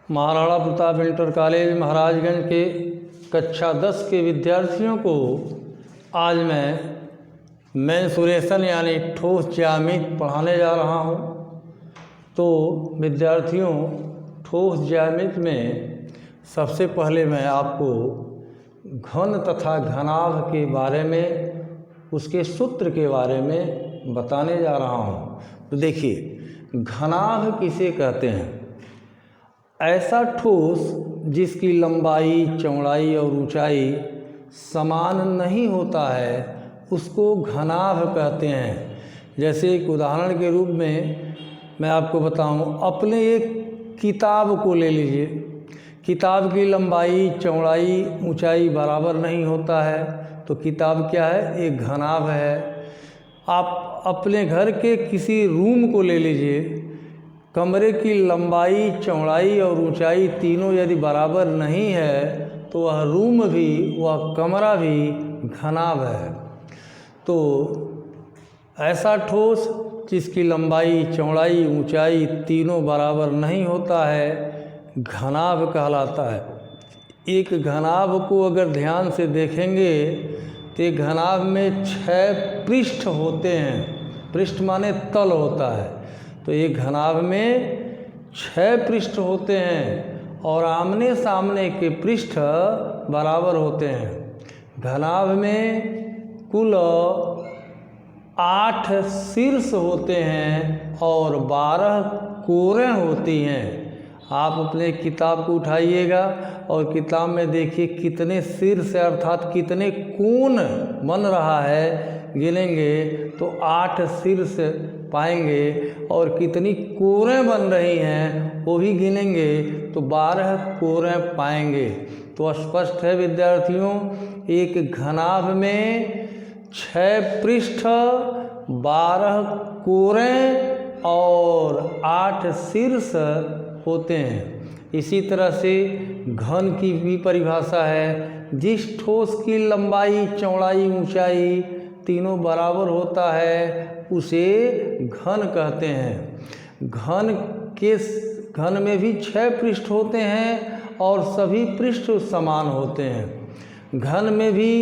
Maharana Pratap inter college Maharajganj के कक्षा 10 के विद्यार्थियों को आज मैं मेंसुरेशन यानी ठोस ज्यामिति पढ़ाने जा रहा हूँ। तो विद्यार्थियों, ठोस ज्यामिति में सबसे पहले मैं आपको घन तथा घनाभ के बारे में, उसके सूत्र के बारे में बताने जा रहा हूँ। तो देखिए, घनाभ किसे कहते हैं? ऐसा ठोस जिसकी लंबाई, चौड़ाई और ऊंचाई समान नहीं होता है उसको घनाभ कहते हैं। जैसे एक उदाहरण के रूप में मैं आपको बताऊं, अपने एक किताब को ले लीजिए। किताब की लंबाई, चौड़ाई, ऊंचाई बराबर नहीं होता है तो किताब क्या है? एक घनाभ है। आप अपने घर के किसी रूम को ले लीजिए, कमरे की लंबाई, चौड़ाई और ऊंचाई तीनों यदि बराबर नहीं है तो वह रूम भी, वह कमरा भी घनाभ है। तो ऐसा ठोस जिसकी लंबाई, चौड़ाई, ऊंचाई तीनों बराबर नहीं होता है घनाभ कहलाता है। एक घनाभ को अगर ध्यान से देखेंगे तो घनाभ में 6 पृष्ठ होते हैं। पृष्ठ माने तल होता है। तो एक घनाभ में 6 पृष्ठ होते हैं और आमने सामने के पृष्ठ बराबर होते हैं। घनाभ में कुल 8 शीर्ष होते हैं और 12 कोरें होती हैं। आप अपने किताब को उठाइएगा और किताब में देखिए कितने शीर्ष अर्थात कितने कोण बन रहा है, गिनेंगे तो 8 शीर्ष पाएंगे और कितनी कोरें बन रही हैं वो भी गिनेंगे तो 12 कोरें पाएंगे। तो स्पष्ट है विद्यार्थियों, एक घनाभ में 6 पृष्ठ, 12 कोरें और 8 शीर्ष होते हैं। इसी तरह से घन की भी परिभाषा है। जिस ठोस की लंबाई, चौड़ाई, ऊंचाई तीनों बराबर होता है उसे घन कहते हैं। घन में भी 6 पृष्ठ होते हैं और सभी पृष्ठ समान होते हैं। घन में भी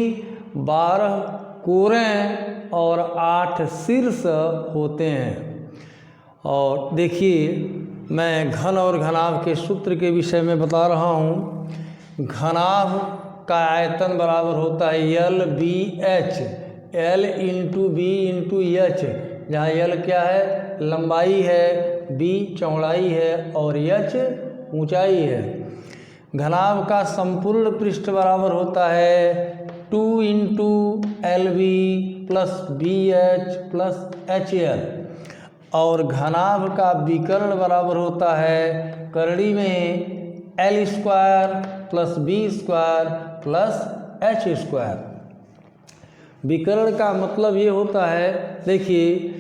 12 कोरें और 8 शीर्ष होते हैं। और देखिए, मैं घन और घनाभ के सूत्र के विषय में बता रहा हूँ। घनाभ का आयतन बराबर होता है LBH, L into B into H, जहाँ L क्या है? लंबाई है, B चौड़ाई है और H ऊंचाई है। घनाभ का संपूर्ण पृष्ठ बराबर होता है 2 into LB plus BH plus HL और घनाभ का विकर्ण बराबर होता है करड़ी में L square plus B square plus H square. विकर्ण का मतलब ये होता है, देखिए,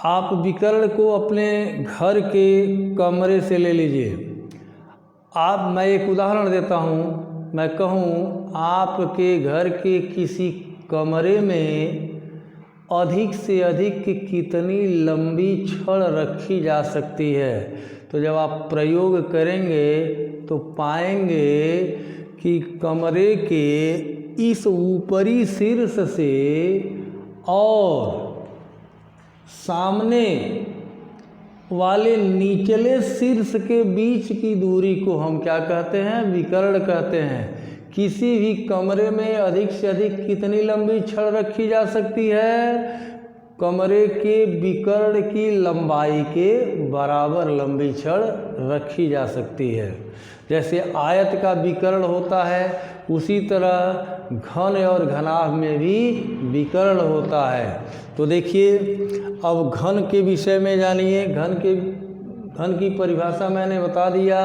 आप विकर्ण को अपने घर के कमरे से ले लीजिए। मैं एक उदाहरण देता हूँ। मैं कहूँ आपके घर के किसी कमरे में अधिक से अधिक कितनी लंबी छड़ रखी जा सकती है, तो जब आप प्रयोग करेंगे तो पाएंगे कि कमरे के इस ऊपरी शीर्ष से और सामने वाले निचले शीर्ष के बीच की दूरी को हम क्या कहते हैं? विकर्ण कहते हैं। किसी भी कमरे में अधिक से अधिक कितनी लंबी छड़ रखी जा सकती है? कमरे के विकर्ण की लंबाई के बराबर लंबी छड़ रखी जा सकती है। जैसे आयत का विकर्ण होता है उसी तरह घन और घनाभ में भी विकर्ण होता है। तो देखिए, अब घन के विषय में जानिए। घन की परिभाषा मैंने बता दिया।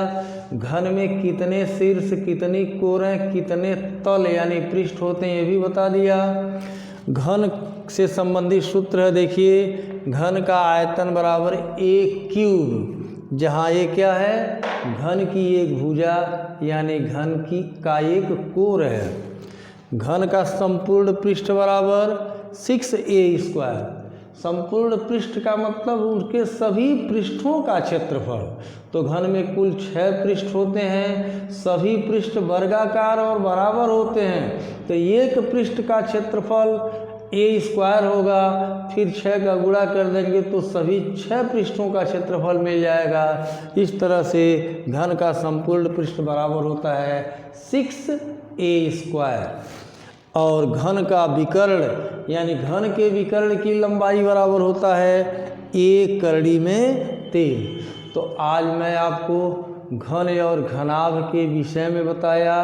घन में कितने शीर्ष, कितनी कोरें, कितने तल यानी पृष्ठ होते हैं ये भी बता दिया। घन से संबंधित सूत्र है, देखिए, घन का आयतन बराबर A क्यूब, जहाँ ये क्या है? घन की एक भुजा यानी घन का एक कोर है। घन का संपूर्ण पृष्ठ बराबर 6A स्क्वायर। संपूर्ण पृष्ठ का मतलब उनके सभी पृष्ठों का क्षेत्रफल। तो घन में कुल 6 पृष्ठ होते हैं, सभी पृष्ठ वर्गाकार और बराबर होते हैं। तो एक पृष्ठ का क्षेत्रफल a² होगा, फिर 6 का गुणा कर देंगे तो सभी 6 पृष्ठों का क्षेत्रफल मिल जाएगा। इस तरह से घन का संपूर्ण पृष्ठ बराबर होता है 6a²। और घन का विकर्ण यानी घन के विकर्ण की लंबाई बराबर होता है 1 करड़ी में 3। तो आज मैं आपको घन और घनाभ के विषय में बताया,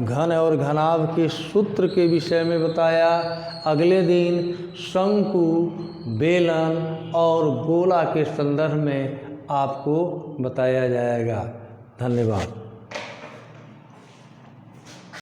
घन और घनाभ के सूत्र के विषय में बताया। अगले दिन शंकु, बेलन और गोला के संदर्भ में आपको बताया जाएगा। धन्यवाद।